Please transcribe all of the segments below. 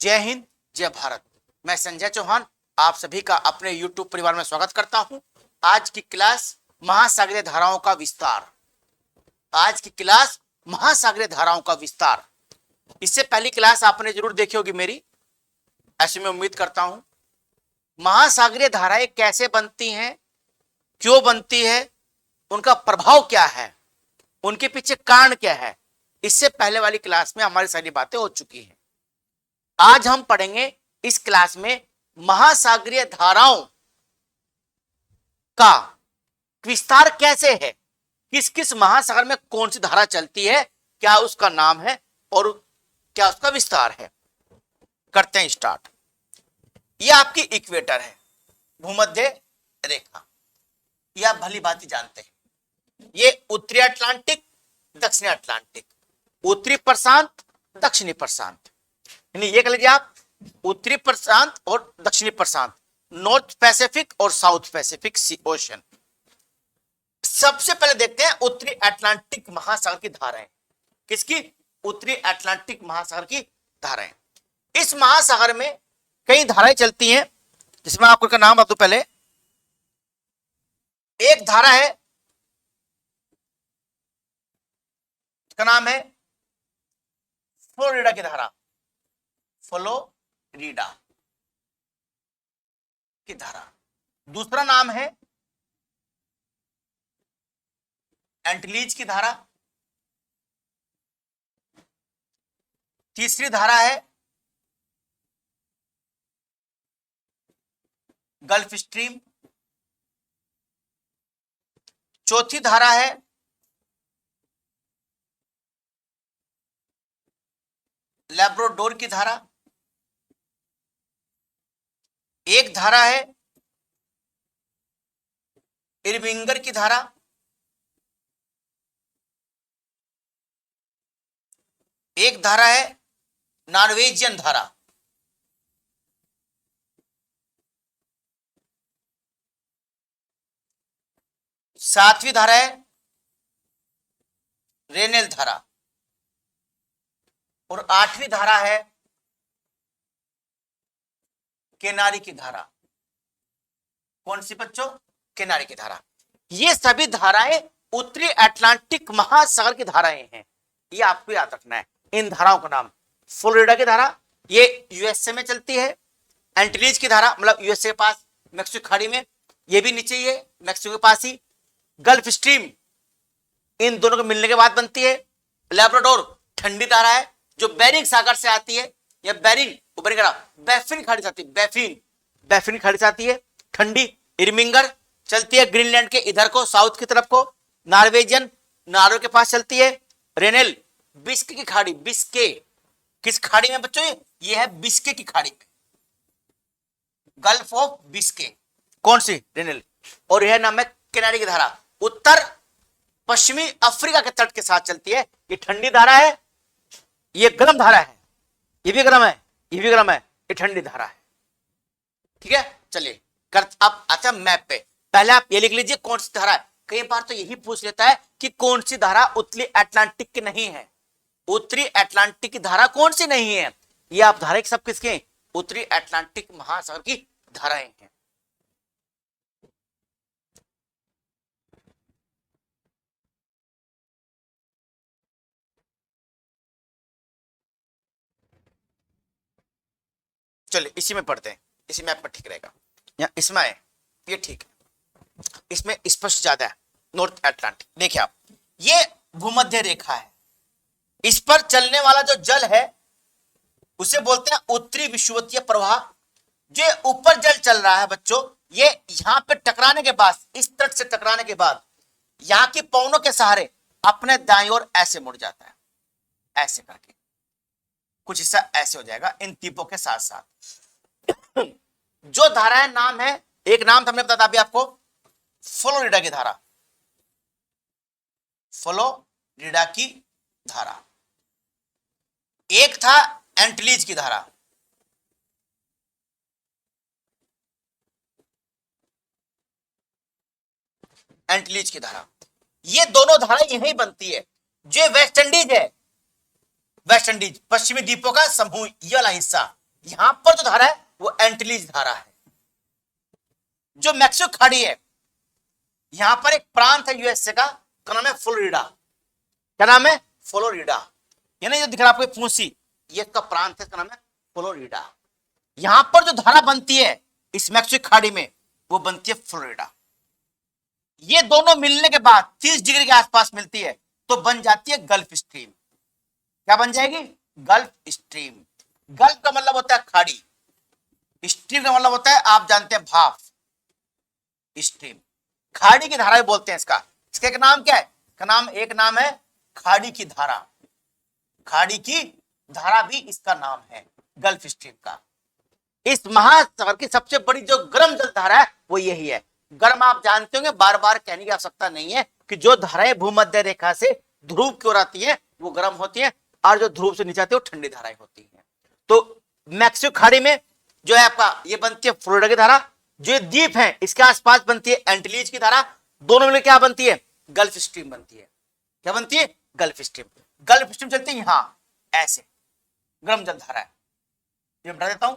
जय हिंद, जय भारत। मैं संजय चौहान आप सभी का अपने YouTube परिवार में स्वागत करता हूं। आज की क्लास महासागरीय धाराओं का विस्तार। आज की क्लास महासागरीय धाराओं का विस्तार। इससे पहली क्लास आपने जरूर देखी होगी मेरी, ऐसे मैं उम्मीद करता हूं। महासागरीय धाराएं कैसे बनती हैं, क्यों बनती है, उनका प्रभाव क्या है, उनके पीछे कारण क्या है, इससे पहले वाली क्लास में हमारी सारी बातें हो चुकी हैं। आज हम पढ़ेंगे इस क्लास में महासागरीय धाराओं का विस्तार कैसे है, किस किस महासागर में कौन सी धारा चलती है, क्या उसका नाम है और क्या उसका विस्तार है। करते हैं स्टार्ट। यह आपकी इक्वेटर है, भूमध्य रेखा, यह आप भली भांति जानते हैं। ये उत्तरी अटलांटिक, दक्षिणी अटलांटिक, उत्तरी प्रशांत, दक्षिणी प्रशांत, यानी ये कह लीजिए आप उत्तरी प्रशांत और दक्षिणी प्रशांत, नॉर्थ पैसिफिक और साउथ पैसिफिक सी ओशन। सबसे पहले देखते हैं उत्तरी अटलांटिक महासागर की धाराएं। किसकी? उत्तरी अटलांटिक महासागर की धाराएं। इस महासागर में कई धाराएं चलती हैं, जिसमें आपको का नाम बता दूं। पहले एक धारा है, इसका नाम है फ्लोरिडा की धारा, फ्लोरिडा की धारा। दूसरा नाम है एंटीलीज की धारा। तीसरी धारा है गल्फ स्ट्रीम। चौथी धारा है लैब्राडोर की धारा। एक धारा है इरविंगर की धारा। एक धारा है नॉर्वेजियन धारा। सातवीं धारा है रेनेल धारा। और आठवीं धारा है केनारी की धारा। कौन सी बच्चों? केनारी की धारा। ये सभी धाराएं उत्तरी अटलांटिक महासागर की धाराएं हैं, ये आपको याद रखना है। इन धाराओं का नाम फ्लोरिडा की धारा, ये यूएसए में चलती है। एंटीलीज की धारा मतलब यूएसए के पास मैक्सिको खाड़ी में, ये भी नीचे ही है, मैक्सिको के पास ही। गल्फ स्ट्रीम इन दोनों के मिलने के बाद बनती है। लैब्राडोर ठंडी धारा है जो बेरिंग सागर से आती है, या बेरिंग बैफिन खाड़ी से आती है, बैफिन खाड़ी से आती है ठंडी। इरविंगर चलती है ग्रीनलैंड के इधर को, साउथ की तरफ को। नॉर्वेजियन नॉर्वे के पास चलती है। रेनेल बिस्के की खाड़ी, बिस्के किस खाड़ी में बच्चों? ये है बिस्के की खाड़ी में, गल्फ ऑफ बिस्के। कौन सी? रेनेल। और यह नाम है किनारे की धारा, उत्तर पश्चिमी अफ्रीका के तट के साथ चलती है। ये ठंडी धारा है, ये गर्म धारा है, ये भी गर्म है, ये भी गर्म है, ये ठंडी धारा है। ठीक है, चलिए कर अब अच्छा मैप पे। पहले आप ये लिख लीजिए कौन सी धारा है। कई बार तो यही पूछ लेता है कि कौन सी धारा उत्तरी अटलांटिक की नहीं है। उत्तरी अटलांटिक की धारा कौन सी नहीं है? ये आप धारा सब किसके? उत्तरी अटलांटिक महासागर की धाराएं हैं। चलिए इसी में पढ़ते हैं, इसी मैप पर ठीक रहेगा। या इसमें है, ये ठीक है, इसमें स्पष्ट ज्यादा है। नॉर्थ अटलांटिक देखिए आप, ये भूमध्य रेखा है, इस पर चलने वाला जो जल है उसे बोलते हैं उत्तरी विषुवतीय प्रवाह। जो ऊपर जल चल रहा है बच्चों, ये यहां पे टकराने के बाद, इस तट से टकराने के बाद यहां की पवनों के सहारे अपने दाईं ओर ऐसे मुड़ जाता है, ऐसे करके कुछ हिस्सा ऐसे हो जाएगा इन द्वीपों के साथ साथ। जो धारा है नाम है, एक नाम तो हमने बताया अभी आपको, फ्लोरिडा की धारा, फ्लोरिडा की धारा। एक था एंटीलीज की धारा, एंटीलीज की धारा। ये दोनों धाराएं यहीं बनती है। जो वेस्ट इंडीज है, वेस्ट इंडीज पश्चिमी द्वीपों का समूह, ये वाला हिस्सा, यहां पर जो धारा है वो एंटिलीज धारा है। जो मैक्सिको खाड़ी है, यहां पर एक प्रांत है यूएसए का नाम है फ्लोरिडा। क्या नाम है? फ्लोरिडा। यानी जो दिख रहा है आपको फूंसी, ये का प्रांत है, इसका नाम है फ्लोरिडा। यहां पर जो धारा बनती है इस मैक्सिको खाड़ी में, वो बनती है फ्लोरिडा। ये दोनों मिलने के बाद 30 डिग्री के आसपास मिलती है तो बन जाती है गल्फ स्ट्रीम। क्या बन जाएगी? Gulf stream. गल्फ का मतलब होता है खाड़ी, स्ट्रीम का मतलब होता है आप जानते हैं भाप। स्ट्रीम खाड़ी की धारा बोलते हैं इसका। इसका एक नाम क्या है? एक नाम है खाड़ी की धारा। खाड़ी की धारा भी इसका नाम है गल्फ स्ट्रीम का। इस महासागर की सबसे बड़ी जो गर्म जल धारा है वो यही है। गर्म आप जानते होंगे, बार बार कहने की आवश्यकता नहीं है कि जो धाराएं भूमध्य रेखा से ध्रुव की ओर आती हैं वो गर्म होती हैं, और जो ध्रुव से नीचे आती है वो ठंडी धाराएं होती हैं। तो मैक्सिको खाड़ी में जो है आपका ये बनती है फ्लोरिडा की धारा। जो द्वीप है इसके आसपास बनती है एंटिलीज की धारा। दोनों मिलकर क्या बनती है? गल्फ स्ट्रीम बनती है। क्या बनती है? Gulf stream. गल्फ स्ट्रीम चलती है यहां ऐसे, गर्म जल धारा है। ये बता देता हूं,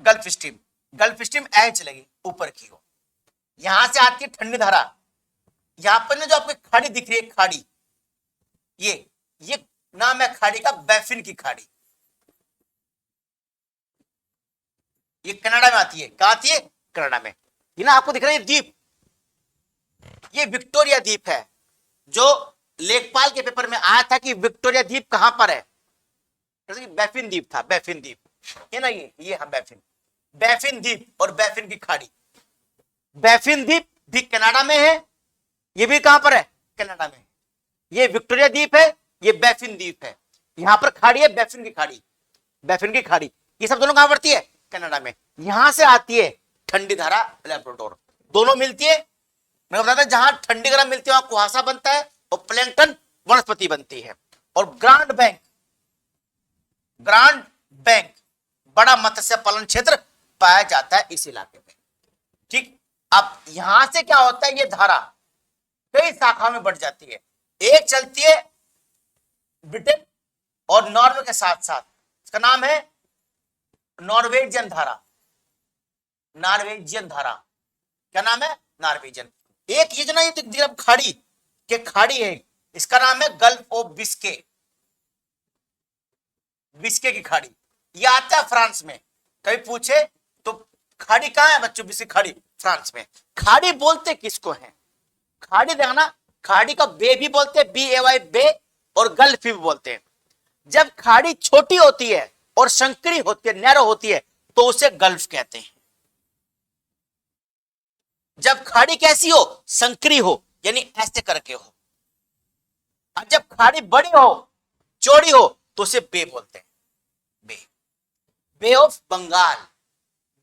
गल्फ स्ट्रीम। गल्फ स्ट्रीम ऐसे चलेगी ऊपर की ओर, यहां से आती है ठंडी धारा। यहां पर ना जो आपको खाड़ी दिख रही है, खाड़ी, ये नाम है खाड़ी का बैफिन की खाड़ी। ये कनाडा में आती है। कहां आती है? कनाडा में। ये ना आपको दिख रहा है द्वीप, ये विक्टोरिया द्वीप है। जो लेखपाल के पेपर में आया था कि विक्टोरिया द्वीप कहां पर है, बैफिन द्वीप था। बैफिन द्वीप है ना, ये हाँ बैफिन। बैफिन द्वीप और बैफिन की खाड़ी। बैफिन द्वीप भी कनाडा में है, ये भी कहां पर है? कनाडा में। ये विक्टोरिया द्वीप है, ये बैफिन द्वीप है। यहां पर खाड़ी है बैफिन की खाड़ी। बैफिन की खाड़ी ये सब दोनों कहां पड़ती है? कनाडा में। यहां से आती है ठंडी धारा लैब्राडोर। दोनों मिलती है, मैं बताता जहां ठंडी गर्म मिलती है वहां कुहासा बनता है और प्लैंकटन वनस्पति बनती है। और ग्रांड बैंक बड़ा मत्स्य पालन क्षेत्र पाया जाता है इस इलाके में। ठीक, अब यहां से क्या होता है, ये धारा कई शाखाओं में बढ़ जाती है। एक चलती है ब्रिटेन और नॉर्वे के साथ साथ, इसका नाम है नॉर्वेजियन धारा। नॉर्वेजियन धारा, क्या नाम है? नॉर्वेजियन। एक ये जो ना ये खाड़ी के खाड़ी है, इसका नाम है गल्फ ऑफ बिस्के। बिस्के की खाड़ी, ये आता है फ्रांस में। कभी पूछे तो खाड़ी कहां है बच्चों? बिस्के खाड़ी फ्रांस में। खाड़ी बोलते किसको है? खाड़ी देखना, खाड़ी का बे भी बोलते हैं, BAY बे, और गल्फ भी बोलते हैं। जब खाड़ी छोटी होती है और संकरी होती है, नैरो होती है, तो उसे गल्फ कहते हैं। जब खाड़ी कैसी हो? संकरी हो, यानी ऐसे करके हो। और जब खाड़ी बड़ी हो, चौड़ी हो, तो उसे बे बोलते हैं। Bay of Bengal.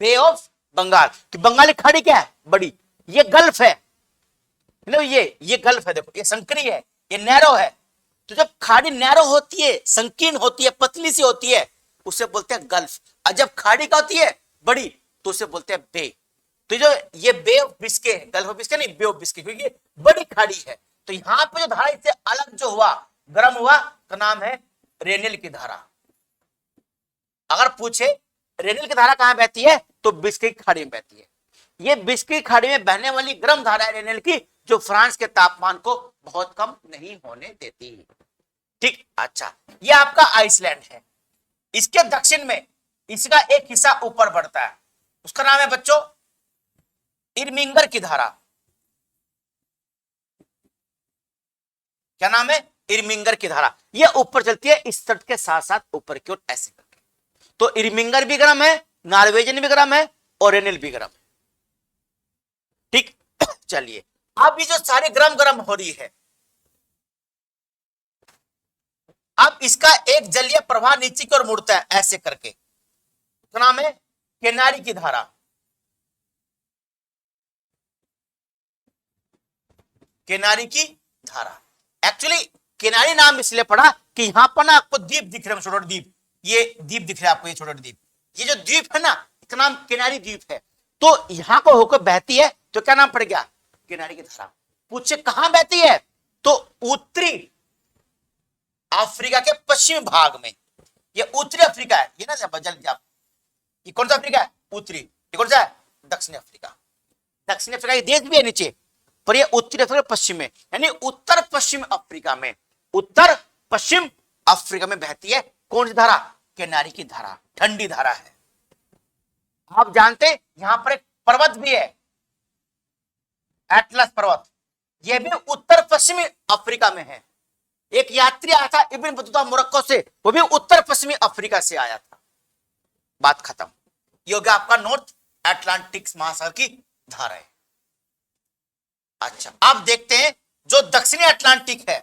Bay of Bengal कि बंगाली खाड़ी क्या है? बड़ी। ये गल्फ है, ये गल्फ है। देखो ये संकरी है, ये नैरो है। तो जब खाड़ी नैरो होती है, संकीर्ण होती है, पतली सी होती है, उसे बोलते हैं गल्फ। और जब खाड़ी का होती है बड़ी, तो उसे बोलते हैं बे। तो जो ये बे ऑफ बिस्के है, गल्फ ऑफ बिस्के नहीं, बे ऑफ बिस्के, क्योंकि बड़ी खाड़ी है। तो यहां पे जो धारा इससे अलग जो हुआ, गर्म हुआ, का नाम है रेनिल की धारा। अगर पूछे रेनिल की धारा कहां बहती है, तो बिस्के की खाड़ी में बहती है। ये बिस्के की खाड़ी में बहने वाली गर्म धारा है रेनिल की, जो फ्रांस के तापमान को बहुत कम नहीं होने देती। ठीक, अच्छा, ये आपका आइसलैंड है। इसके दक्षिण में इसका एक हिस्सा ऊपर बढ़ता है, उसका नाम है बच्चों इरमिंगर की धारा। क्या नाम है? इरमिंगर की धारा। ये ऊपर चलती है इस तट के साथ साथ ऊपर की ओर ऐसे करके। तो इरमिंगर भी गर्म है, नॉर्वेजियन भी गर्म है, और रेनिल भी गर्म है। ठीक, चलिए अब ये जो सारी गर्म हो रही है, अब इसका एक जलीय प्रवाह नीचे की ओर मुड़ता है ऐसे करके, उसका नाम है केनारी की धारा। केनारी की धारा। एक्चुअली केनारी नाम इसलिए पड़ा कि यहां पर ना आपको द्वीप दिख रहे हैं, छोटे द्वीप, ये द्वीप दिख रहा है आपको, ये छोटे द्वीप, ये जो द्वीप है ना, इसका नाम केनारी द्वीप है। तो यहां को होकर बहती है, तो क्या नाम पड़ गया? केनारी की धारा। पूछे कहां बहती है, तो उत्तरी अफ्रीका के पश्चिमी भाग में। ये उत्तरी अफ्रीका है, ये ना जल्दी आप, ये कौन सा अफ्रीका है? उत्तरी। ये कौन सा है? दक्षिणी अफ्रीका। दक्षिणी अफ्रीका ये देश भी है नीचे, पर ये उत्तरी अफ्रीका पश्चिम में, यानी उत्तर पश्चिम अफ्रीका में, उत्तर पश्चिम अफ्रीका में बहती है कौन सी धारा? केनारी की धारा। ठंडी धारा है। आप जानते हैं यहां पर एक पर्वत भी है, एटलस पर्वत, यह भी उत्तर पश्चिमी अफ्रीका में है। एक यात्री आया था इब्न बतूता मोरक्को से, वो भी उत्तर पश्चिमी अफ्रीका से आया था। बात खत्म। ये हो गया आपका नॉर्थ अटलांटिक महासागर की धाराएं। अच्छा, अब देखते हैं जो दक्षिणी अटलांटिक है,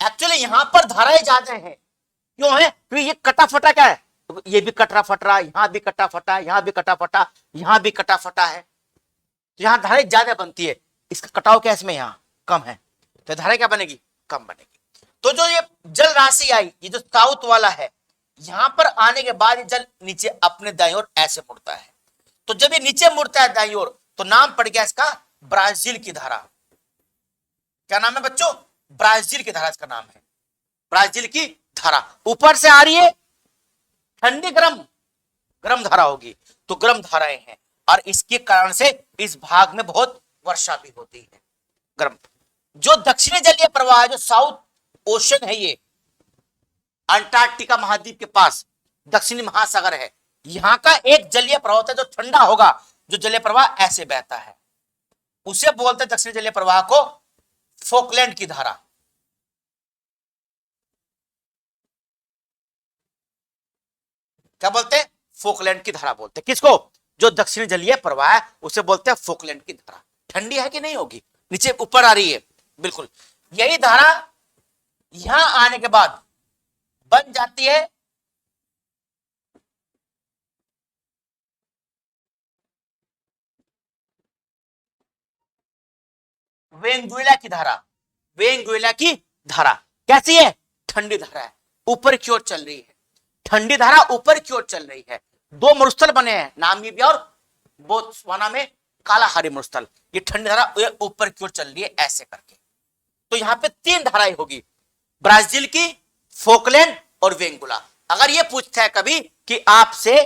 एक्चुअली यहां पर धाराएं ज्यादा हैं। क्यों है? क्योंकि ये कटा फटा क्या है, ये भी कटरा फटरा, यहां भी कटा फटा, यहां भी कटा फटा, यहां भी कटा फटा है, तो यहां धाराएं ज्यादा बनती है। इसका कटाव क्या इसमें यहां कम है, तो धाराएं क्या बनेगी? कम बनेगी। तो जो ये जल राशि आई, ये जो साउथ वाला है, यहां पर आने के बाद ये जल नीचे अपने दाईं ओर ऐसे मुड़ता है। तो जब ये नीचे मुड़ता है दाईं ओर, तो नाम पड़ गया इसका ब्राजील की धारा। क्या नाम है बच्चों? ब्राजील की धारा इसका नाम है, ब्राजील की धारा। ऊपर से आ रही है ठंडी गरम, गरम धारा होगी, तो गरम धाराएं हैं, और इसके कारण से इस भाग में बहुत वर्षा भी होती है, गर्म। जो दक्षिणी जलीय प्रवाह है, जो साउथ ओशन है, ये अंटार्कटिका महाद्वीप के पास दक्षिणी महासागर है, यहां का एक जलीय प्रवाह होता है जो ठंडा होगा, जो जलीय प्रवाह ऐसे बहता है, उसे बोलते हैं दक्षिणी जलीय प्रवाह को फोकलैंड की धारा। क्या बोलते हैं? फोकलैंड की धारा बोलते हैं। किसको? जो दक्षिणी जलीय प्रवाह है उसे बोलते हैं फोकलैंड की धारा। ठंडी है कि नहीं होगी? नीचे ऊपर आ रही है, बिल्कुल। यही धारा यहां आने के बाद बन जाती है वेनेजुएला की धारा। वेनेजुएला की धारा कैसी है? ठंडी धारा है, ऊपर की ओर चल रही है। ठंडी धारा ऊपर की ओर चल रही है। दो मरुस्थल बने हैं, नामीबिया और बोत्सवाना में कालाहारी मरुस्थल। ये ठंडी धारा ऊपर की ओर चल रही है ऐसे करके। तो यहां पे तीन धाराएं होगी, ब्राजील की, फोकलैंड और वेंगुला। अगर ये पूछता है कभी कि आपसे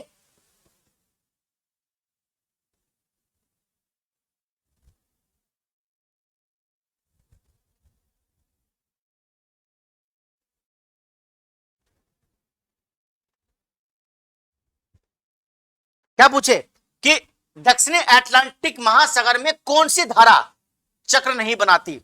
क्या पूछे कि दक्षिणी अटलांटिक महासागर में कौन सी धारा चक्र नहीं बनाती,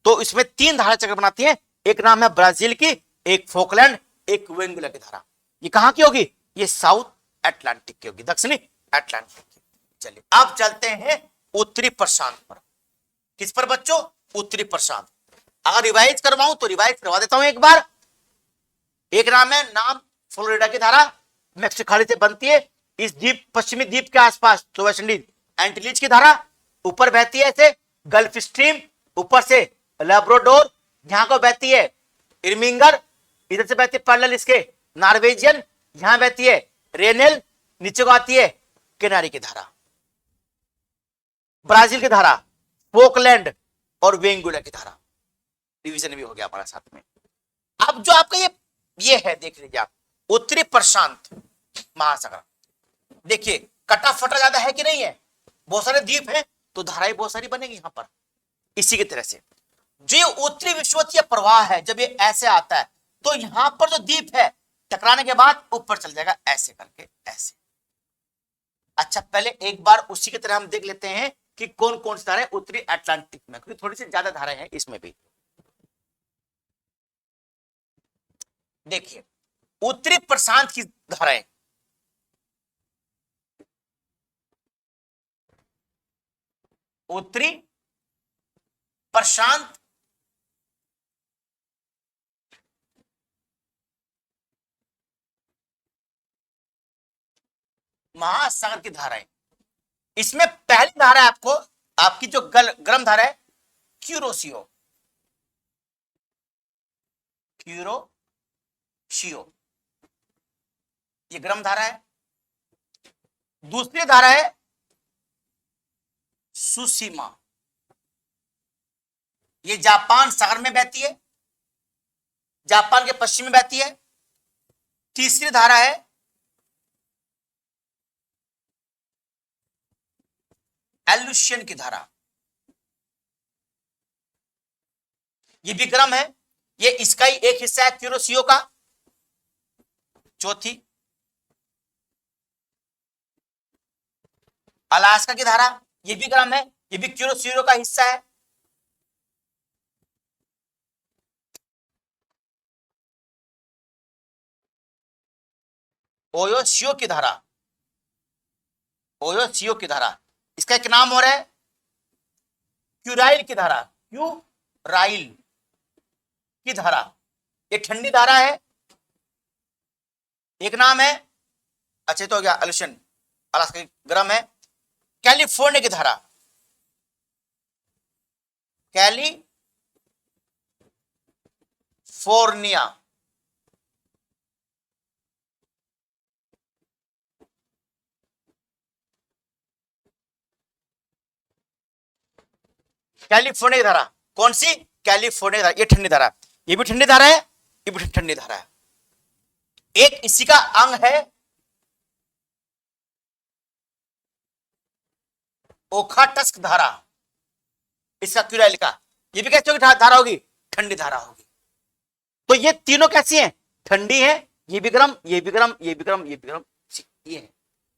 तो इसमें तीन धारा चक्र बनाती है। एक नाम है ब्राजील की, एक फोकलैंड, एक वेंगुला की धारा। ये कहां की होगी? ये साउथ अटलांटिक की होगी, दक्षिणी अटलांटिक की। चलिए अब चलते हैं उत्तरी प्रशांत पर। किस पर बच्चों? उत्तरी प्रशांत। अगर रिवाइज करवाऊं तो रिवाइज करवा देता हूं एक बार। एक नाम है नाम फ्लोरिडा की धारा, मैक्सिको खाड़ी से बनती है इस द्वीप, पश्चिमी द्वीप के आसपास, तो वेस्ट इंडीज एंटीलिज की धारा ऊपर बहती है ऐसे गल्फ स्ट्रीम, ऊपर से लैब्राडोर, यहां को बहती है इर्मिंगर, इधर से बहती है पैरेलल इसके नॉर्वेजियन, यहां बहती है रेनेल, नीचे को आती है किनारी की धारा। ब्राजील की धारा, फोकलैंड और वेंगुला की धारा। डिवीजन भी हो गया हमारा साथ में। अब जो आपका ये है, देख लीजिए आप, उत्तरी प्रशांत महासागर। देखिए कटा फटा ज्यादा है कि नहीं है? बहुत सारे द्वीप हैं, तो धाराएं बहुत सारी बनेगी यहां पर। इसी की तरह से जो उत्तरी विषुवतीय प्रवाह है, जब ये ऐसे आता है तो यहां पर जो द्वीप है टकराने के बाद ऊपर चल जाएगा ऐसे करके, ऐसे। अच्छा, पहले एक बार उसी की तरह हम देख लेते हैं कि कौन कौन सी धाराएं उत्तरी अटलांटिक में, क्योंकि थोड़ी सी ज्यादा धाराएं हैं इसमें भी। देखिए उत्तरी प्रशांत की धाराएं, उत्तरी प्रशांत महासागर की धाराएं, इसमें पहली धारा है आपको, आपकी जो गर्म धारा है क्यूरोसियो, क्यूरोशियो, ये गर्म धारा है। दूसरी धारा है सुसीमा, ये जापान सागर में बहती है। जापान के पश्चिम में बहती है। तीसरी धारा है एल्यूशियन की धारा, ये भी गर्म है, ये इसका ही एक हिस्सा है क्यूरोसियो का। चौथी अलास्का की धारा, ये भी गर्म है, ये भी क्यूरोसियो का हिस्सा है। ओयोशियो की धारा, ओयोशियो की धारा, इसका एक नाम और है क्यूराइल की धारा, क्यूराइल की धारा, ये ठंडी धारा है। एक नाम है, अच्छा तो हो गया एल्यूशियन, अलास्का गर्म है। कैलिफोर्निया की धारा, कैलिफोर्निया, कैलिफोर्निया की धारा, कौन सी? कैलिफोर्निया की धारा, ये ठंडी धारा, ये भी ठंडी धारा है, ये भी ठंडी धारा है। एक इसी का अंग है ओखाटस्क धारा, इसका क्यूराइल का, ये भी कैसी होगी धारा होगी? ठंडी धारा होगी। तो ये तीनों कैसी हैं? ठंडी है, ये भी गर्म, ये भी गर्म, ये भी गर्म, ये भी गर्म, ये है।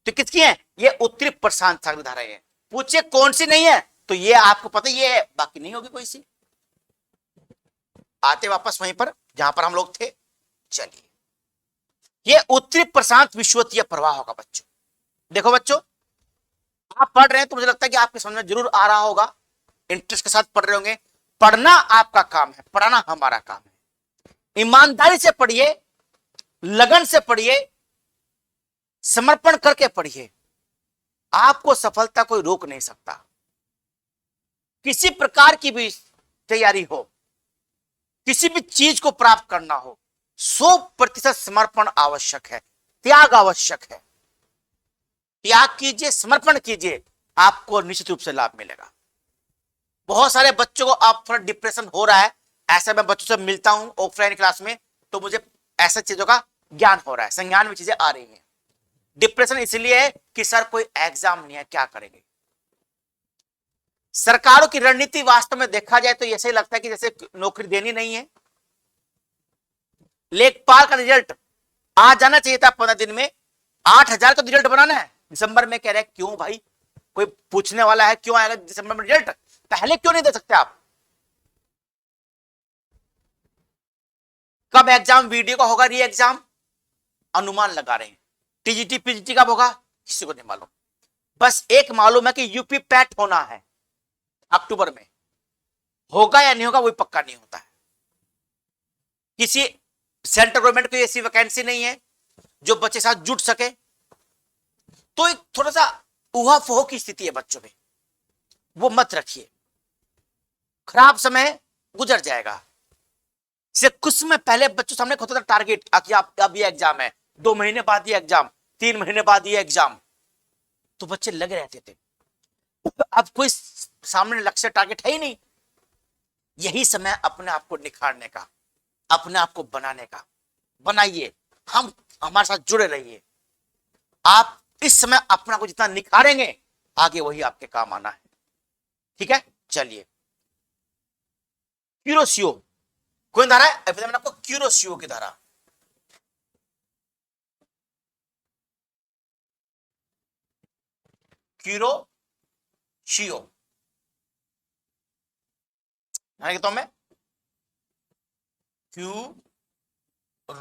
तो किसकी है? ये उत्तरी प्रशांत सागर धाराएं है। पूछे कौन सी नहीं है, तो ये आपको पता ये है, बाकी नहीं होगी कोई सी। आते वापस वहीं पर जहां पर हम लोग थे। चलिए, ये उत्तरी प्रशांत विषुवतीय प्रवाह होगा बच्चों। देखो बच्चों, आप पढ़ रहे हैं तो मुझे लगता है कि आपके समझ में जरूर आ रहा होगा, इंटरेस्ट के साथ पढ़ रहे होंगे। पढ़ना आपका काम है, पढ़ाना हमारा काम है। ईमानदारी से पढ़िए, लगन से पढ़िए, समर्पण करके पढ़िए, आपको सफलता कोई रोक नहीं सकता। किसी प्रकार की भी तैयारी हो, किसी भी चीज को प्राप्त करना हो, 100% समर्पण आवश्यक है, त्याग आवश्यक है। त्याग कीजिए, समर्पण कीजिए, आपको निश्चित रूप से लाभ मिलेगा। बहुत सारे बच्चों को आप थोड़ा डिप्रेशन हो रहा है, ऐसा मैं बच्चों से मिलता हूं ऑफलाइन क्लास में, तो मुझे ऐसा चीजों का ज्ञान हो रहा है, संज्ञान में चीजें आ रही हैं। डिप्रेशन इसलिए है कि सर कोई एग्जाम नहीं है, क्या करेंगे। सरकारों की रणनीति वास्तव में देखा जाए तो ऐसे ही लगता है कि जैसे नौकरी देनी नहीं है। लेखपाल का रिजल्ट आ जाना चाहिए था 15 दिन में, 8,000 का रिजल्ट बनाना है, दिसंबर में कह रहे हैं क्यों भाई, कोई पूछने वाला है क्यों आएगा दिसंबर में रिजल्ट, पहले क्यों नहीं दे सकते आप? कब एग्जाम वीडियो का होगा, री एग्जाम अनुमान लगा रहे हैं। टीजीटी पीजीटी कब होगा किसी को नहीं मालूम, बस एक मालूम है कि यूपी पैट होना है अक्टूबर में, होगा या नहीं होगा वही पक्का नहीं होता है। किसी सेंट्रल गवर्नमेंट की ऐसी वैकेंसी नहीं है जो बच्चे साथ जुट सके, तो एक थोड़ा सा उहापोह की स्थिति है बच्चों में, वो मत रखिए। खराब समय गुजर जाएगा। से कुछ समय पहले बच्चों सामने होता था टारगेट, अब ये एग्जाम है, 2 महीने बाद ये एग्जाम, 3 महीने बाद ये एग्जाम, तो बच्चे लगे रहते थे। अब कोई सामने लक्ष्य टारगेट है ही नहीं। यही समय अपने आप को निखारने का, अपने आप को बनाने का, बनाइए, हम हमारे साथ जुड़े रहिए। आप इस समय अपना को जितना निखारेंगे आगे वही आपके काम आना है। ठीक है, चलिए। क्यूरोसियो कौन धारा है? अभी मैंने आपको क्यूरोसियो की धारा, क्यूरोसियो कहता हूं मैं,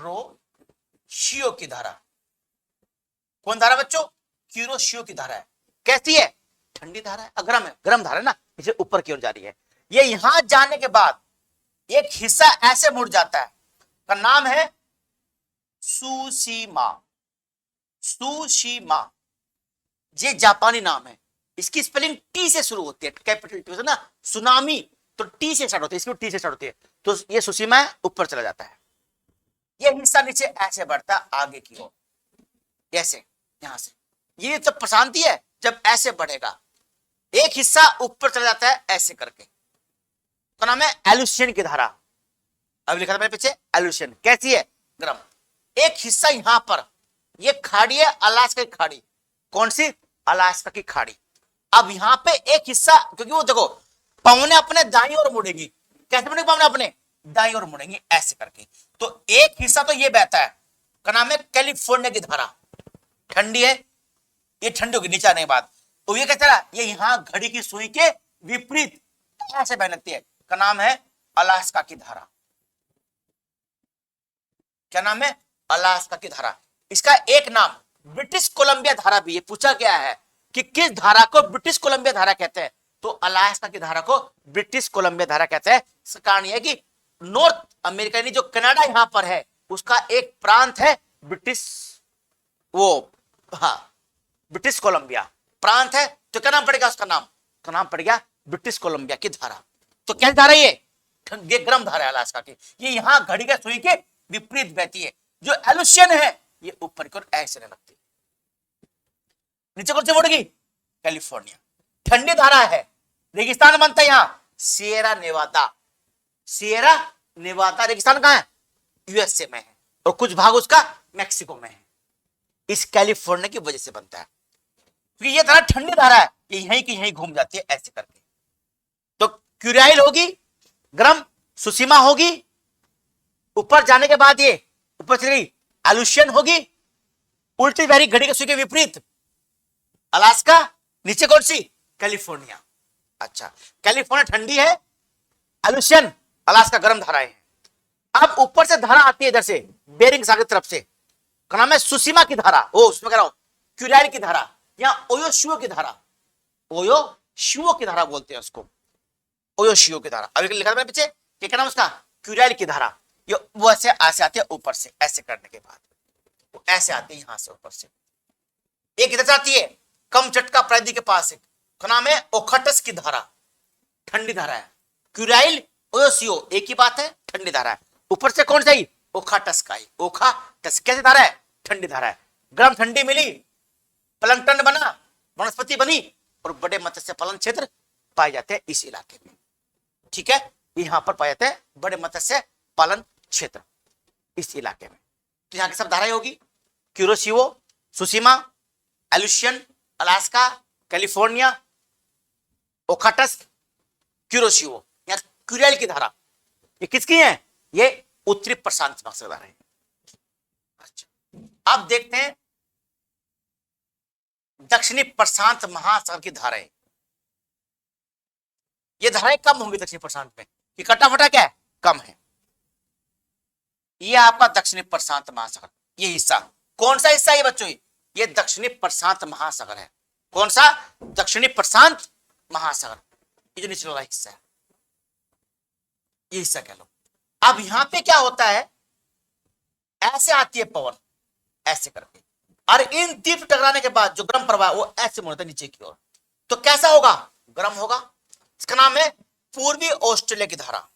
क्यूरोसियो की धारा। कौन धारा बच्चों? क्यूरोसियो की धारा है। कैसी है? ठंडी धारा है, गर्म है, गर्म धारा है ना, इसे ऊपर की ओर जा रही है। ये यहां जाने के बाद एक हिस्सा ऐसे मुड़ जाता है, का नाम है सुशीमा। सुशीमा ये जापानी नाम है, इसकी स्पेलिंग टी से शुरू होती है, कैपिटल टी से ना, सुनामी तो टी से स्टार्ट होती है, इसकी टी से स्टार्ट होती है, तो ये सुशीमा है, ऊपर चला जाता है। ये हिस्सा नीचे ऐसे बढ़ता है आगे की ओर, ऐसे यहां से। ये जब प्रशांति है, जब ऐसे बढ़ेगा, एक हिस्सा ऊपर चला जाता है ऐसे करके, तो नाम है एल्यूशियन की धारा। अब लिखा था मैंने पीछे एलुशन, कैसी है, गर्म। एक हिस्सा यहां पर, ये खाड़ी है अलास्का की खाड़ी, कौन सी, अलास्का की खाड़ी। अब यहां पे एक हिस्सा, क्योंकि वो देखो पवने अपने दाई ओर मुड़ेगी, कैसे मुड़ेगी पवने अपने दाई ओर मुड़ेंगी ऐसे करके। तो एक हिस्सा तो ये बहता है, का नाम है कैलिफोर्निया की धारा, ठंडी है, ये ठंडी होगी नीचे आने के बाद। तो ये क्या चला, ये यहां घड़ी की सुई के विपरीत ऐसे बहने लगती है, का नाम है अलास्का की धारा। क्या नाम है, अलास्का की धारा। इसका एक नाम ब्रिटिश कोलंबिया धारा भी है। पूछा गया है कि किस धारा को ब्रिटिश कोलंबिया धारा कहते हैं, तो अलास्का की धारा को ब्रिटिश कोलंबिया धारा कहते हैं। कारण यह है कि नॉर्थ अमेरिका यानी जो कनाडा यहां पर है, उसका एक प्रांत है ब्रिटिश, वो हाँ ब्रिटिश कोलंबिया प्रांत है, तो क्या नाम पड़ेगा उसका नाम, का नाम पड़ गया ब्रिटिश कोलंबिया की धारा। तो क्या धारा ये गर्म धारा है अलास्का की, ये यहां घड़ी के सुई के विपरीत बहती है। जो एलुशियन है ये ऊपर की ओर ऐसे लगती है, नीचे कौन से मुड़ेगी, कैलिफोर्निया। ठंडी धारा है, रेगिस्तान बनता है यहां सिएरा नेवादा, सिएरा नेवादा रेगिस्तान कहां है, यूएसए में है, और कुछ भाग उसका मैक्सिको में है। इस कैलिफोर्निया की वजह से बनता है, क्योंकि ये धारा ठंडी धारा है, ये यहीं की यहीं घूम जाती है ऐसे करके। तो क्यूराइल होगी गर्म, सुसीमा होगी, ऊपर जाने के बाद ये ऊपर चली गई एलुशियन होगी, उल्टी बहरी घड़ी के सुई के विपरीत अलास्का, नीचे कौन सी, कैलिफोर्निया। अच्छा, कैलिफोर्निया ठंडी है, एलुशियन अलास्का गर्म धाराएं हैं। अब ऊपर से धारा आती है इधर से बेरिंग सागर तरफ से, का नाम है सुसीमा की धारा, ओ उसमें कह रहा हूं क्यूराइल की धारा या ओयोशियो की धारा, ओयोशियो की धारा बोलते हैं उसको, ओयोशियो की धारा। अभी लिखा था मैंने पीछे, क्या नाम उसका, क्यूराइल की धारा। ये वो ऐसे आती है ऊपर से, ऐसे करने के बाद वो ऐसे आती है यहां से ऊपर से। एक इधर आती है कम चटका प्रायदी के पास, एक नाम है ओखटस की धारा, ठंडी धारा है। क्यूराइल ओयोशियो एक ही बात है, ठंडी धारा है। ऊपर से कौन सी, ओखाटस का, ओखाटस कैसी धारा है, ठंडी धारा है। गर्म ठंडी मिली, प्लैंकटन बना, वनस्पति बनी, और बड़े मत्स्य पालन क्षेत्र पाए जाते हैं इस इलाके में। ठीक है, यहां पर पाए जाते हैं बड़े मत्स्य पालन क्षेत्र इस इलाके में। तो यहां की सब धाराएं होगी, Kuroshio, Tsushima, Aleutian, Alaska, California, Okhotsk, Kuroshio, या क्यूरियल की धारा। ये किसकी है, ये उत्तरी प्रशांत महासागर धारा है। अच्छा, अब देखते हैं दक्षिणी प्रशांत महासागर की धाराएं। ये धाराएं कम होंगी दक्षिणी प्रशांत में, ये कटा फटा क्या है, कम है। ये आपका दक्षिणी प्रशांत महासागर, ये हिस्सा कौन सा हिस्सा है बच्चों, ये दक्षिणी प्रशांत महासागर है। कौन सा, दक्षिणी प्रशांत महासागर, ये जो नीचे वाला हिस्सा है, ये हिस्सा कह लो। अब यहां पे क्या होता है, ऐसे आती है पवन ऐसे करके, और इन द्वीप टकराने के बाद जो गर्म प्रवाह वो ऐसे मुड़ता है नीचे की ओर, तो कैसा होगा, गर्म होगा। इसका नाम है पूर्वी ऑस्ट्रेलिया की धारा,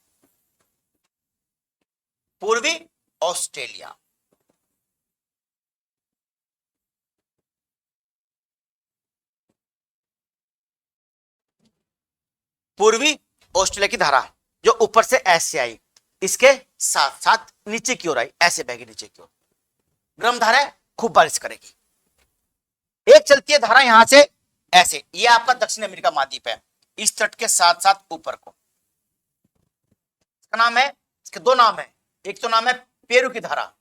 पूर्वी ऑस्ट्रेलिया। पूर्वी ऑस्ट्रेलिया की धारा जो ऊपर से ऐसे आई, इसके साथ साथ नीचे की ओर आई, ऐसे बहगी नीचे की ओर, गर्म धारा है, खूब बारिश करेगी। एक चलती है धारा यहां से ऐसे, ये आपका दक्षिण अमेरिका महाद्वीप है, इस तट के साथ साथ ऊपर को, इसका नाम है, इसके दो नाम है, एक तो नाम है पेरू की धारा,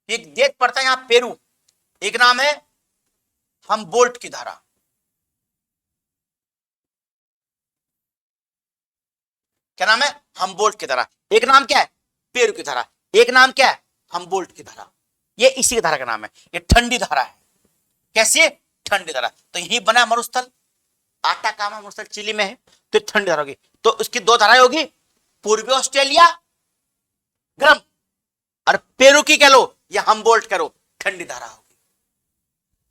एक देश पड़ता है यहां पेरू, एक नाम है हमबोल्ट की धारा। क्या नाम है, हमबोल्ट की धारा। एक नाम क्या है, पेरू की धारा, एक नाम क्या है, हमबोल्ट की धारा। ये इसी की धारा का नाम है, ये ठंडी धारा है। कैसी, ठंडी धारा। तो यही बना मरुस्थल, आटाकामा मरुस्थल चिली में है, तो ठंडी धारा होगी। तो उसकी दो धाराएं होगी, पूर्वी ऑस्ट्रेलिया गर्म, और पेरू की कह लो या हमबोल्ट करो, ठंडी धारा होगी।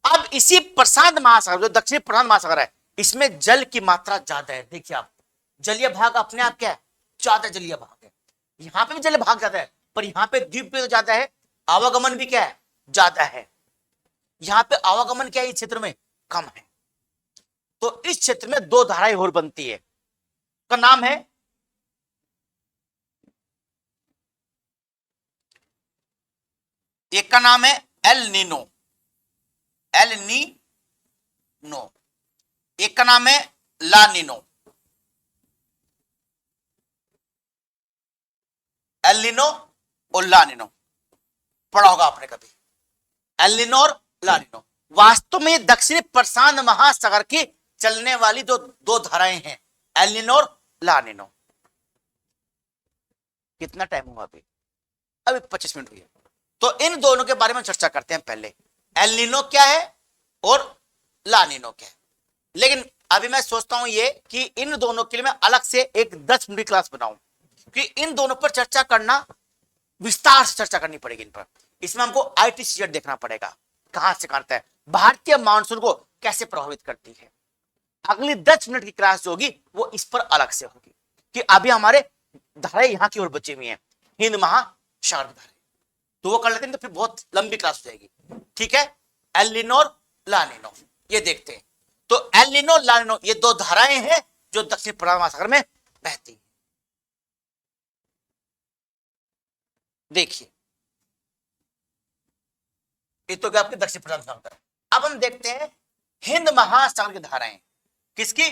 अब इसी प्रशांत महासागर जो दक्षिणी प्रशांत महासागर है, इसमें जल की मात्रा ज्यादा है। देखिए आप, जलीय भाग अपने आप क्या है, ज्यादा जलीय भाग है। यहां पे भी जलीय भाग ज्यादा है, पर यहां पे द्वीप पे तो ज्यादा है, आवागमन भी क्या है, ज्यादा है। यहां पे आवागमन क्या है, इस क्षेत्र में कम है। तो इस क्षेत्र में दो धाराएं और बनती है, का नाम है एक का नाम है एल नीनो, एल नीनो, एक का नाम है ला नीनो, एल नीनो और ला नीनो, पढ़ा होगा आपने कभी, एल नीनो और ला नीनो। वास्तव में दक्षिणी प्रशांत महासागर की चलने वाली दो दो धाराएं हैं, एल नीनो और ला नीनो। कितना टाइम हुआ अभी 25 मिनट हुई है। तो इन दोनों के बारे में चर्चा करते हैं पहले, एल नीनो क्या है और ला नीनो क्या है। लेकिन अभी मैं सोचता हूं ये कि इन दोनों के लिए मैं अलग से एक 10 मिनट की क्लास बनाऊं, क्योंकि इन दोनों पर चर्चा करना, विस्तार से चर्चा करनी पड़ेगी इन पर। इसमें हमको आईटीसीएट देखना पड़ेगा, कहां से करता है, भारतीय मानसून को कैसे प्रभावित करती है। अगली 10 मिनट की क्लास जो होगी वो इस पर अलग से होगी, कि अभी हमारे धाराएं यहां की ओर बची हुई हैं, हिंद महासागर धाराएं, तो वो कर लेते हैं, तो फिर बहुत लंबी क्लास हो जाएगी। ठीक है, एल नीनो और ला नीनो ये देखते हैं। तो एल नीनो ला नीनो ये दो धाराएं हैं जो दक्षिण प्रशांत महासागर में बहती हैं। देखिए ये तो क्या आपके दक्षिण प्रशांत महासागर। अब हम देखते हैं हिंद महासागर की धाराएं, किसकी,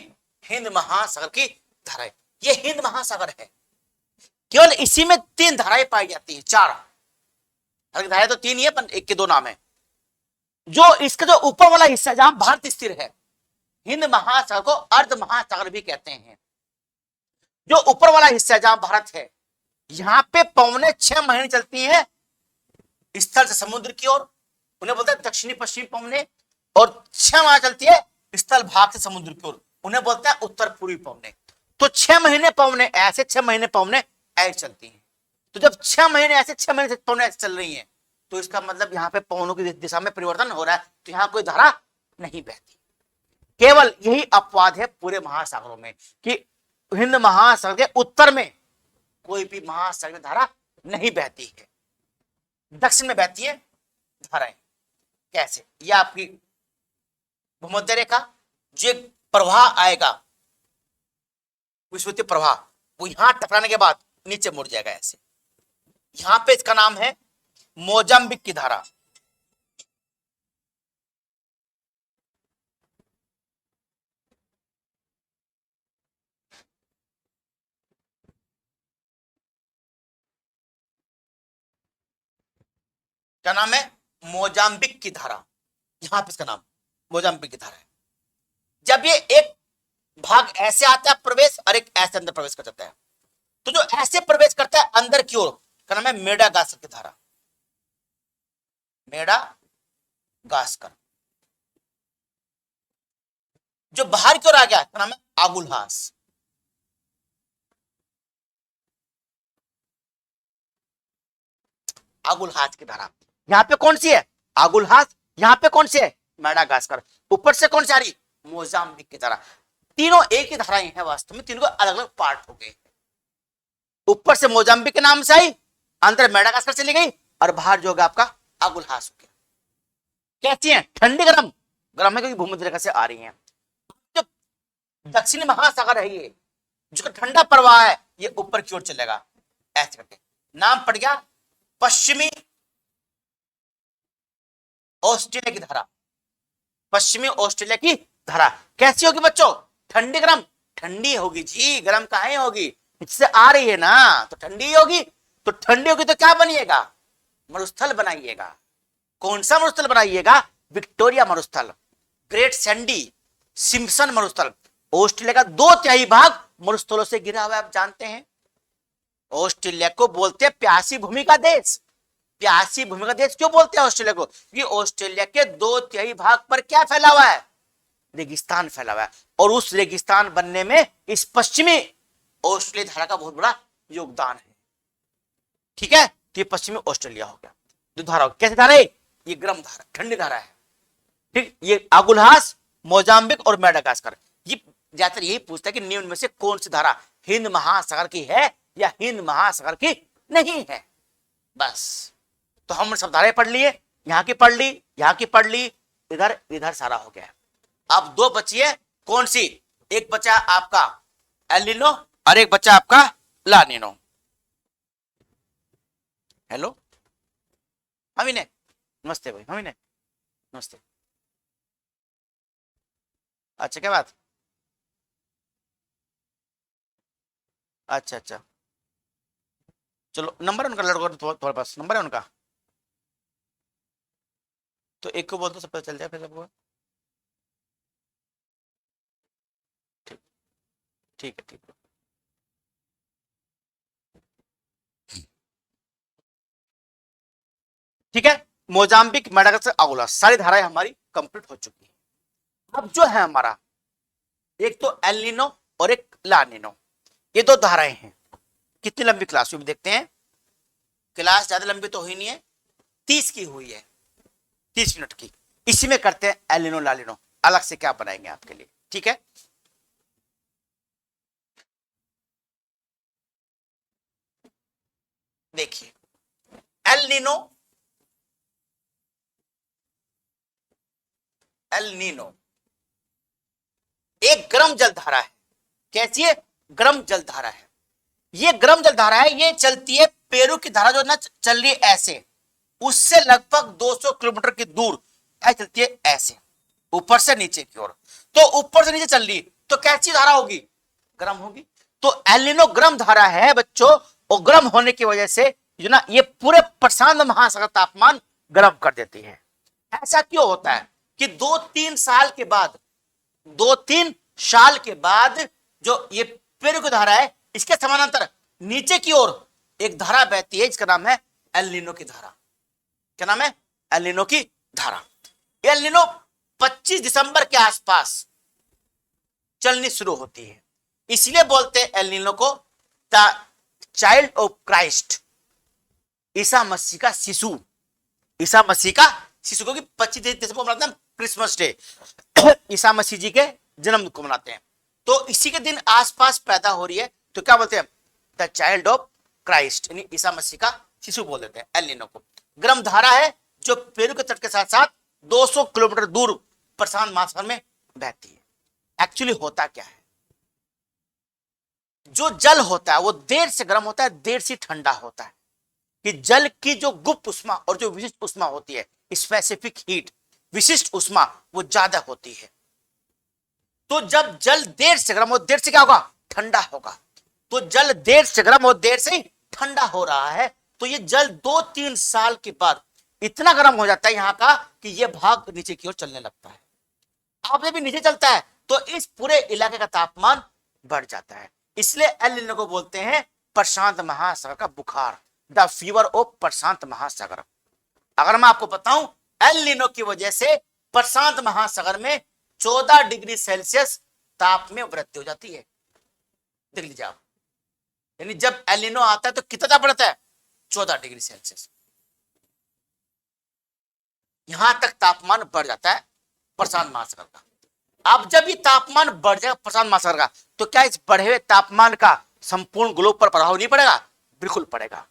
हिंद महासागर की धाराएं। ये हिंद महासागर है, केवल इसी में 3 धाराएं पाई जाती हैं, 4 धाराएं तो 3 ही है, पर एक के 2 नाम है। जो इसका जो ऊपर वाला हिस्सा जहां भारत स्थिर है, हिंद महासागर को अर्ध महासागर भी कहते हैं। जो ऊपर वाला हिस्सा जहां भारत है, यहां पे पवनें 6 महीने चलती हैं स्थल से समुद्र की ओर, उन्हें बोलते हैं दक्षिणी पश्चिमी पवनें, और 6 माह चलती है स्थल भाग से समुद्र की ओर, उन्हें बोलते हैं उत्तर पूर्वी पवनें। तो 6 महीने पवनें ऐसे, 6 महीने पवनें ऐसे चलती हैं। तो जब 6 महीने ऐसे, 6 महीने पवनें ऐसे चल रही हैं, तो इसका मतलब यहां पे पवनों की दिशा में परिवर्तन हो रहा है, तो यहां कोई धारा नहीं बहती। केवल यही अपवाद है पूरे महासागरों में कि हिंद महासागर के उत्तर में कोई भी महासागर धारा नहीं बहती है, दक्षिण में बहती है धाराएं। कैसे, ये आपकी भूमध्य रेखा, जो प्रवाह आएगा विषुवतीय प्रवाह, वो यहां टकराने के बाद नीचे मुड़ जाएगा ऐसे। यहां पे इसका नाम है मोजाम्बिक की धारा। क्या नाम है, मोजाम्बिक की धारा। यहां पे इसका नाम मोजाम्बिक की धारा है। जब ये एक भाग ऐसे आता है प्रवेश, और एक ऐसे अंदर प्रवेश कर जाता है, तो जो ऐसे प्रवेश करता है अंदर की ओर, का नाम है मेडागास्कर की धारा, मेडागास्कर। जो बाहर की ओर आ गया, का नाम है आगुलहास। आगुलहास की धारा यहां पे कौन सी है, आगुलहास, यहां पे कौन सी है, मेडागास्कर। ऊपर से कौन सी आ रही, मोजाम्बिक की धारा। तीनों एक ही धाराएं हैं, वास्तव में तीनों को अलग अलग पार्ट हो गए। ऊपर से मोजाम्बिक के नाम से आई, अंदर मेडागास्कर चली गई, और बाहर जो होगा आपका आगुलहास हो गया। कैसी है, ठंडी गरम, गरम है क्योंकि भूमध्य रेखा से आ रही है। जो दक्षिणी महासागर है, ये जो ठंडा प्रवाह है, ये ऊपर की ओर चलेगा ऐसे करके। नाम पड़ गया पश्चिमी ऑस्ट्रेलिया की धारा, पश्चिमी ऑस्ट्रेलिया की धारा। कैसी होगी बच्चों, ठंडी गरम, ठंडी होगी जी, गरम काहे होगी, इससे आ रही है ना, तो ठंडी होगी। तो ठंडी होगी तो क्या बनिएगा, मरुस्थल बनाइएगा। कौन सा मरुस्थल बनाइएगा, विक्टोरिया मरुस्थल, ग्रेट सैंडी, सिम्पसन मरुस्थल। ऑस्ट्रेलिया का 2/3 भाग मरुस्थलों से घिरा हुआ है, आप जानते हैं। ऑस्ट्रेलिया को बोलते हैं प्यासी भूमि का देश। प्यासी भूमि का देश क्यों बोलते हैं ऑस्ट्रेलिया को, क्योंकि ऑस्ट्रेलिया के 2/3 भाग पर क्या फैला हुआ है, रेगिस्तान फैला हुआ है। और उस रेगिस्तान बनने में इस पश्चिमी ऑस्ट्रेलिया धारा का बहुत बड़ा योगदान है। ठीक है, तो ये पश्चिमी ऑस्ट्रेलिया हो गया। जो धारा कैसे धारा है, ये गर्म धारा, ठंडी धारा है। ठीक, ये आगुलहास, मोजाम्बिक और मेडागास्कर। ये ज्यादातर यही पूछता है कि निम्न में से कौन सी धारा हिंद महासागर की है या हिंद महासागर की नहीं है, बस। तो हम सब धाराएं पढ़ लिए, यहां की पढ़ ली, यहां की पढ़ ली, इधर इधर सारा हो गया। अब 2 बची है, कौन सी, एक बचा आपका एल नीनो और एक बचा आपका ला नीनो। हेलो, हम ही ने, नमस्ते भाई, हम ही ने, नमस्ते। अच्छा क्या बात, अच्छा अच्छा, चलो नंबर है उनका, लड़कों का तुम्हारे पास नंबर है उनका, तो एक को बोल दो, सब पता चल जाए फिर सबको। ठीक, ठीक है, ठीक है। ठीक है, मोजाम्बिक, मेडागास्कर, अंगोला, सारी धाराएं हमारी कंप्लीट हो चुकी है। अब जो है हमारा, एक तो एल नीनो और एक ला नीनो, ये दो धाराएं हैं। कितनी लंबी क्लास हुई देखते हैं। क्लास ज्यादा लंबी तो हुई नहीं है, 30 की हुई है, 30 मिनट की। इसी में करते हैं एल नीनो ला नीनो, अलग से क्या बनाएंगे आपके लिए, ठीक है। देखिए, एल नीनो, एल नीनो एक गर्म जल धारा है। कैसी है, गर्म जल धारा है। ये गर्म जल धारा है, ये चलती है पेरू की धारा जो ना चल रही है ऐसे, उससे लगभग 200 किलोमीटर की दूर ऐसे चलती है, ऐसे ऊपर से नीचे की ओर। तो ऊपर से नीचे चल रही, तो कैसी धारा होगी, गर्म होगी। तो एल नीनो गर्म धारा है बच्चों, और गर्म होने की वजह से जो ना ये पूरे प्रशांत महासागर तापमान गर्म कर देती है। ऐसा क्यों होता है कि 2-3 साल के बाद जो ये पेरू की धारा है, इसके समानांतर नीचे की ओर एक धारा बहती है, इसका नाम है एल नीनो की धारा। क्या नाम है, एल नीनो की धारा। एल नीनो 25 दिसंबर के आसपास चलनी शुरू होती है, इसलिए बोलते हैं एल नीनो को the child of Christ, Isa Masih का शिशु, ईसा मसीह का शिशु, क्योंकि 25 दिसंबर को मनाते हैं क्रिसमस डे, ईसा मसीह जी के जन्म को मनाते हैं। तो इसी के दिन आसपास पैदा हो रही है, तो क्या बोलते हैं, द चाइल्ड ऑफ क्राइस्ट, यानी ईसा मसीह का शिशु बोल देते हैं एल नीनो को। गर्म धारा है जो पेरू के तट के साथ साथ 200 किलोमीटर दूर प्रशांत महासागर में बहती है। एक्चुअली होता क्या है, जो जल होता है वो देर से गर्म होता है, देर से ठंडा होता है। कि जल की जो गुप्त उष्मा और जो विशिष्ट उष्मा होती है, स्पेसिफिक हीट, विशिष्ट उष्मा, वो ज्यादा होती है। तो जब जल देर से गर्म हो, देर से क्या होगा, ठंडा होगा। तो जल देर से गर्म और देर से ठंडा हो रहा है, तो ये जल 2-3 साल के बाद इतना गर्म हो जाता है यहां का कि ये भाग नीचे की ओर चलने लगता है। अब भी नीचे चलता है तो इस पूरे इलाके का तापमान बढ़ जाता है। इसलिए एल नीनो को बोलते हैं प्रशांत महासागर का बुखार, द फीवर ऑफ प्रशांत महासागर। अगर मैं आपको बताऊं, एल नीनो की वजह से प्रशांत महासागर में 14 डिग्री सेल्सियस ताप में वृद्धि हो जाती है। देख लीजिए आप, यानी जब एल नीनो आता है तो कितना ताप बढ़ता है, 14 डिग्री सेल्सियस। यहां तक तापमान बढ़ जाता है प्रशांत महासागर का। अब जब ये तापमान बढ़ जाएगा प्रशांत महासागर का, तो क्या इस बढ़े हुए तापमान का संपूर्ण ग्लोब पर प्रभाव नहीं पड़ेगा, बिल्कुल पड़ेगा।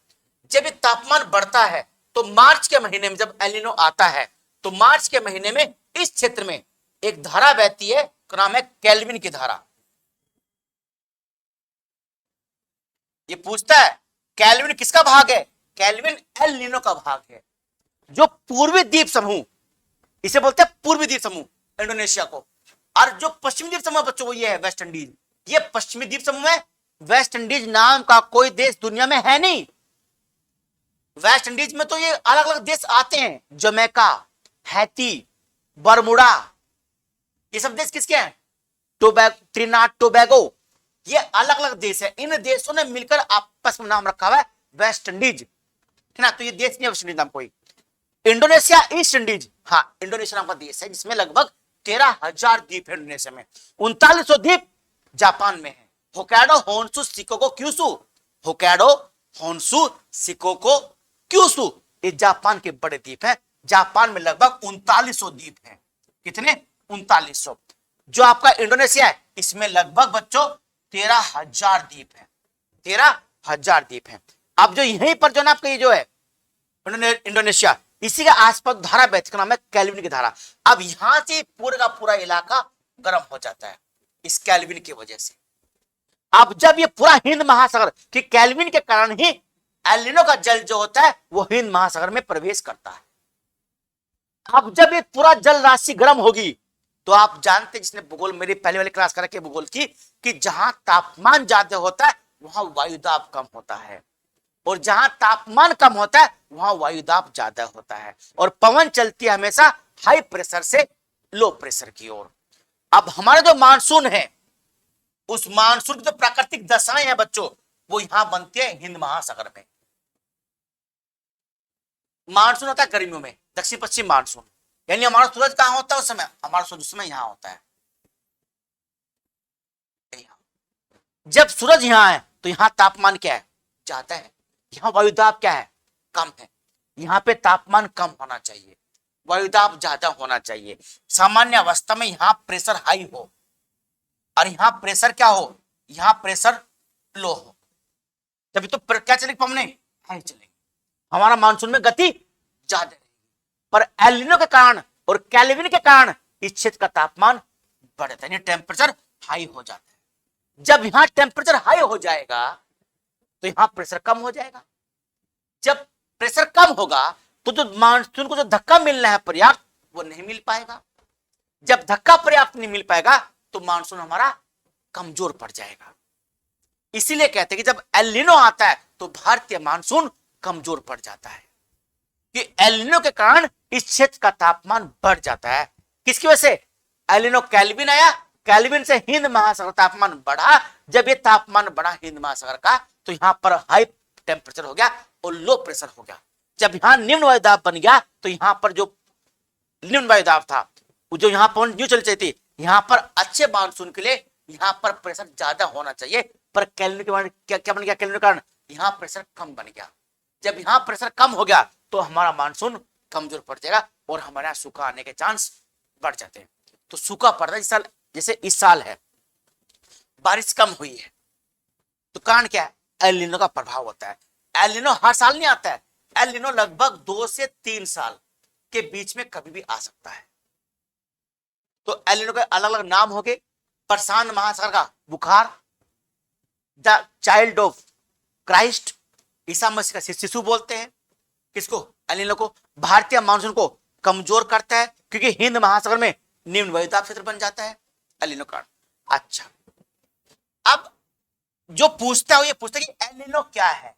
जब ये तापमान बढ़ता है तो मार्च के महीने में जब एल नीनो आता है, तो मार्च के महीने में इस क्षेत्र में एक धारा बहती है, नाम है केल्विन की धारा। ये पूछता है केल्विन किसका भाग है, केल्विन एल नीनो का भाग है। जो पूर्वी द्वीप समूह, इसे बोलते हैं पूर्वी द्वीप समूह इंडोनेशिया को, और जो पश्चिमी द्वीप समूह बच्चों, वो ये है वेस्ट इंडीज। ये पश्चिमी द्वीप समूह है। वेस्ट इंडीज नाम का कोई देश दुनिया में है नहीं। वेस्ट इंडीज में तो ये अलग अलग देश आते हैं, जमैका, हैती, बरमुडा, ये सब देश किसके हैं, त्रिनाड टोबैगो, ये अलग अलग देश है। इन देशों ने मिलकर आपस में नाम रखा हुआ है वेस्ट इंडीज, है ना। तो ये देश नहीं है वेस्ट इंडीज नाम कोई। इंडोनेशिया ईस्ट इंडीज, हाँ इंडोनेशिया नाम का देश है, जिसमें लगभग 13,000 द्वीप है। इंडोनेशिया में 3900 द्वीप जापान में है। Hokkaido, Honshu, Shikoku, Kyushu, Hokkaido, Honshu, Shikoku, Kyushu, ये जापान के बड़े द्वीप हैं। जापान में लगभग 3900 द्वीप हैं। कितने, 3900। जो आपका इंडोनेशिया है, इसमें लगभग बच्चों 13,000 द्वीप है, 13,000 द्वीप है। अब जो यहीं पर जो ना आपका ये जो है इंडोनेशिया, इसी के आसपास धारा बहती का नाम है केल्विन की धारा। अब यहां से पूरे का पूरा इलाका गर्म हो जाता है इस केल्विन की वजह से। अब जब ये पूरा हिंद महासागर कि केल्विन के कारण ही एल नीनो का जल जो होता है वो हिंद महासागर में प्रवेश करता है। अब जब ये पूरा जल राशि गर्म होगी तो आप जानते हैं, जिसने भूगोल मेरी पहले वाली क्लास करके भूगोल की, कि जहां तापमान ज्यादा होता है वहां वायुदाब कम होता है, और जहां तापमान कम होता है वहां वायुदाब ज्यादा होता है, और पवन चलती है हमेशा हाई प्रेशर से लो प्रेशर की ओर। अब हमारा जो मानसून है, उस मानसून की जो प्राकृतिक दशाएं हैं बच्चों, वो यहां बनती है हिंद महासागर में। मानसून होता है गर्मियों में, दक्षिण पश्चिम मानसून, यानी हमारा सूरज कहां होता है उस समय, हमारा सूरज उस समय यहां होता है। जब सूरज यहां है तो यहां तापमान क्या है, ज्यादा है, यहां वायुदाब क्या है, कम है। यहां पे तापमान कम होना चाहिए, वायुदाब ज्यादा होना चाहिए। सामान्य अवस्था में यहां प्रेशर हाई हो और यहां प्रेशर क्या हो, यहां प्रेशर लो हो, तभी तो क्या चलेगी, पवने हाई चलेगी, हमारा मानसून में गति ज्यादा रहेगी। पर एल नीनो के कारण और कैल्विन के कारण इस क्षेत्र का तापमान बढ़ जाता है, टेम्परेचर हाई हो जाता है। जब यहां टेम्परेचर हाई हो जाएगा तो यहां प्रेशर कम हो जाएगा। जब प्रेशर कम होगा तो जो मानसून को जो धक्का मिलना है पर्याप्त, वो नहीं मिल पाएगा। जब धक्का पर्याप्त नहीं मिल पाएगा तो मानसून हमारा कमजोर पड़ जाएगा। इसीलिए कहते हैं कि जब एल नीनो आता है तो भारतीय मानसून कमजोर पड़ जाता है, कि एल नीनो के कारण इस क्षेत्र का तापमान बढ़ जाता है। किसकी वजह से, एल नीनो कैल्विन आया, कैल्विन से हिंद महासागर तापमान बढ़ा। जब ये तापमान बढ़ा हिंद महासागर का तो यहां पर हाई टेम्परेचर हो गया और लो प्रेशर हो गया। जब यहां निम्न वायुदाब बन गया तो यहां पर जो निम्न वायुदाब था, जो यहां पवन न्यू चल चाहिए थी, यहां पर अच्छे मानसून के लिए यहां पर प्रेशर ज्यादा होना चाहिए, पर कैल्विन के कारण क्या बन गया, कैल्विन के कारण यहां प्रेशर कम बन गया। जब यहां प्रेशर कम हो गया तो हमारा मानसून कमजोर पड़ जाएगा और हमारे यहां सूखा आने के चांस बढ़ जाते हैं। तो सूखा पड़ता है इस साल, जैसे इस साल है बारिश कम हुई है, तो कारण क्या है, एल नीनो का प्रभाव होता है। एल नीनो हर साल नहीं आता है, एल नीनो लगभग 2 से 3 साल के बीच में कभी भी आ सकता है। तो एल नीनो के अलग अलग नाम हो गए, प्रशांत महासागर का बुखार, the child of Christ, Isa Masih का शिशु बोलते हैं किसको, एल नीनो को। भारतीय मानसून को कमजोर करता है क्योंकि हिंद महासागर में निम्न वायुदाब क्षेत्र बन जाता है एल नीनो कारण। अच्छा, अब जो पूछता है ये पूछता है कि एल नीनो क्या है।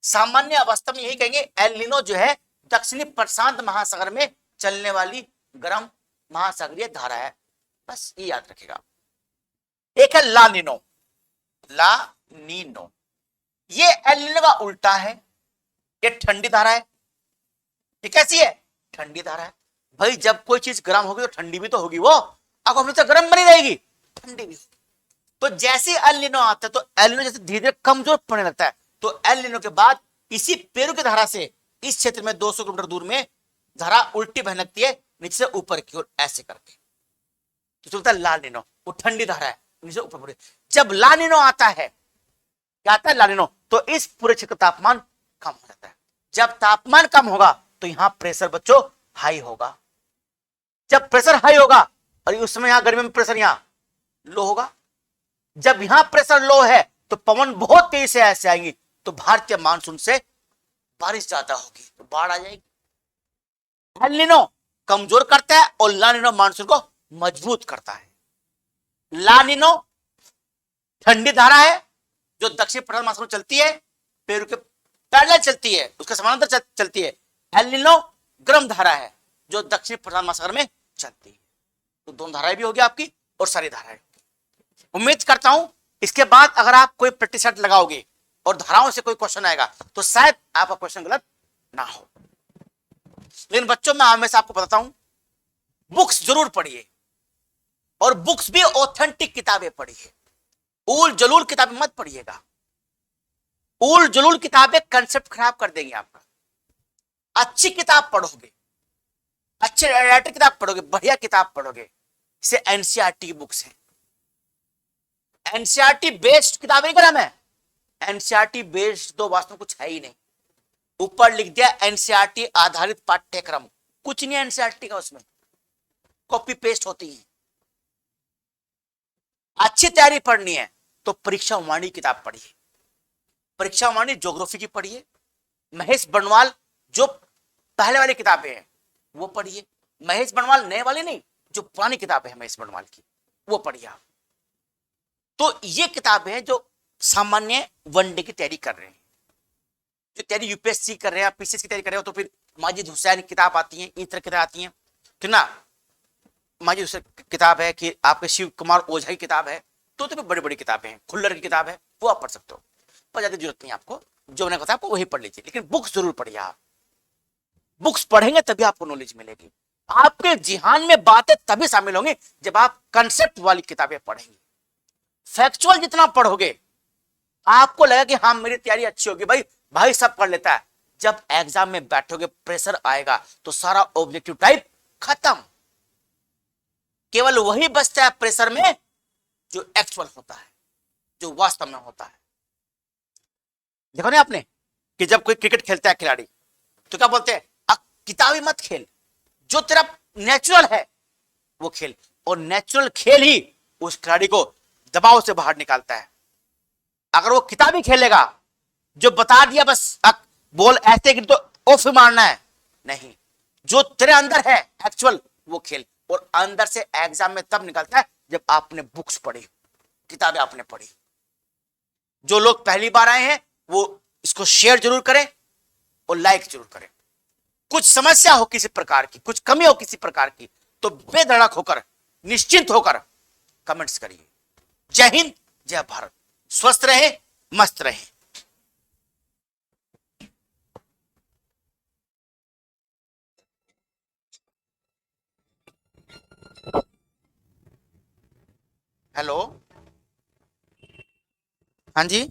सामान्य अवस्था में यही कहेंगे, एल नीनो जो है दक्षिणी प्रशांत महासागर में चलने वाली गर्म महासागरीय धारा है, बस ये याद रखेगा। एक है ला नीनो, ला नीनो, ये एल नीनो का उल्टा है, ये ठंडी धारा है। ये कैसी है, ठंडी धारा है। भाई जब कोई चीज गर्म होगी तो ठंडी भी तो होगी, वो अब हमेशा गर्म बनी रहेगी, ठंडी भी। तो जैसे एल नीनो आता है तो एल नीनो जैसे धीरे धीरे कमजोर पड़ने लगता है, तो एल नीनो के बाद इसी पेरू की धारा से इस क्षेत्र में 200 किलोमीटर दूर में धारा उल्टी बहने लगती है, नीचे से ऊपर की ओर ऐसे करके, तो चलता है ला नीनो, वो ठंडी धारा है, नीचे ऊपर मुड़े। जब ला नीनो आता है, क्या आता है ला नीनो, तो इस पूरे क्षेत्र का तापमान कम हो जाता है। जब तापमान कम होगा तो यहां प्रेशर बच्चों हाई होगा। जब प्रेशर हाई होगा और उस समय यहां गर्मी में प्रेशर यहां लो होगा। जब यहां प्रेशर लो है तो पवन बहुत तेजी से ऐसे आएंगी, तो भारतीय मानसून से बारिश ज्यादा होगी, तो बाढ़ आ जाएगी। एल नीनो कमजोर करता है और ला नीनो मानसून को मजबूत करता है। ला नीनो ठंडी धारा है जो दक्षिण प्रशांत महासागर में चलती है, पेरू के पैरेलल चलती है, उसके समानांतर चलती है। एल नीनो गर्म धारा है जो दक्षिण प्रशांत महासागर में चलती है। तो दोनों धाराएं भी होगी आपकी और सारी धाराएं। उम्मीद करता हूं इसके बाद अगर आप कोई प्रैक्टिस सेट लगाओगे और धाराओं से कोई क्वेश्चन आएगा तो शायद आपका क्वेश्चन गलत ना हो। लेकिन बच्चों मैं हमेशा आपको बताता हूं, बुक्स जरूर पढ़िए और बुक्स भी ऑथेंटिक किताबें पढ़िए, उल जलूल किताबें मत पढ़िएगा। उल जलूल किताबें कंसेप्ट खराब कर देंगे आपका। अच्छी किताब पढ़ोगे, अच्छे राइटर किताब पढ़ोगे, बढ़िया किताब पढ़ोगे, इसे एनसीईआरटी की बुक्स हैं। एनसीईआरटी बेस्ड किताबें नहीं करा मैं, एनसीईआरटी बेस्ड तो वास्तव में कुछ है ही नहीं। ऊपर लिख दिया एनसीईआरटी आधारित पाठ्यक्रम, कुछ नहीं एनसीईआरटी का, उसमें कॉपी पेस्ट होती है। अच्छी तैयारी पढ़नी है तो परीक्षा वाणी किताब पढ़िए, परीक्षा वाणी ज्योग्राफी की पढ़िए, महेश बर्णवाल जो पहले वाली किताबें हैं वो पढ़िए, महेश बर्णवाल नए वाले नहीं, जो पुरानी किताबें हैं महेश बर्णवाल की वो पढ़िए आप। तो ये किताबें हैं जो सामान्य वनडे की तैयारी कर रहे हैं, जो तैयारी यूपीएससी कर रहे हैं, पीसीएस की तैयारी कर रहे हो, तो फिर माजिद हुसैन की किताब आती है, इस तरह की किताब आती है, तो ना माजिद हुसैन की किताब है कि आपके शिव कुमार ओझा की किताब है, तो फिर बड़ी बड़ी किताबें हैं, खुल्लर की किताब है, वो आप पढ़ सकते हो, पर ज्यादा जरूरत नहीं आपको, जो मैंने कहा आपको वही पढ़ लीजिए, लेकिन बुक्स जरूर पढ़िए आप। बुक्स पढ़ेंगे तभी आपको नॉलेज मिलेगी, आपके जिहान में बातें तभी शामिल होंगी जब आप कंसेप्ट वाली किताबें पढ़ेंगे। फैक्चुअल जितना पढ़ोगे आपको लगेगा कि हाँ मेरी तैयारी अच्छी होगी, भाई भाई सब कर लेता है, जब एग्जाम में बैठोगे प्रेशर आएगा तो सारा ऑब्जेक्टिव टाइप खत्म, केवल वही बचता है प्रेशर में जो एक्चुअल होता है, जो वास्तव में होता है। देखो ना आपने कि जब कोई क्रिकेट खेलता है खिलाड़ी तो क्या बोलते हैं, किताबी मत खेल, जो तेरा नेचुरल है वो खेल, और नेचुरल खेल ही उस खिलाड़ी को दबाव से बाहर निकालता है। अगर वो किताबी खेलेगा जो बता दिया बस बॉल ऐसे गिर तो ऑफ मारना है, नहीं, जो तेरे अंदर है एक्चुअल वो खेल, और अंदर से एग्जाम में तब निकलता है जब आपने बुक्स पढ़ी, किताबें आपने पढ़ी। जो लोग पहली बार आए हैं वो इसको शेयर जरूर करें और लाइक जरूर करें। कुछ समस्या हो किसी प्रकार की, कुछ कमी हो किसी प्रकार की, तो बेधड़क होकर निश्चिंत होकर कमेंट्स करिए। जय हिंद, जय भारत, स्वस्थ रहे, मस्त रहे। हेलो, हाँ जी।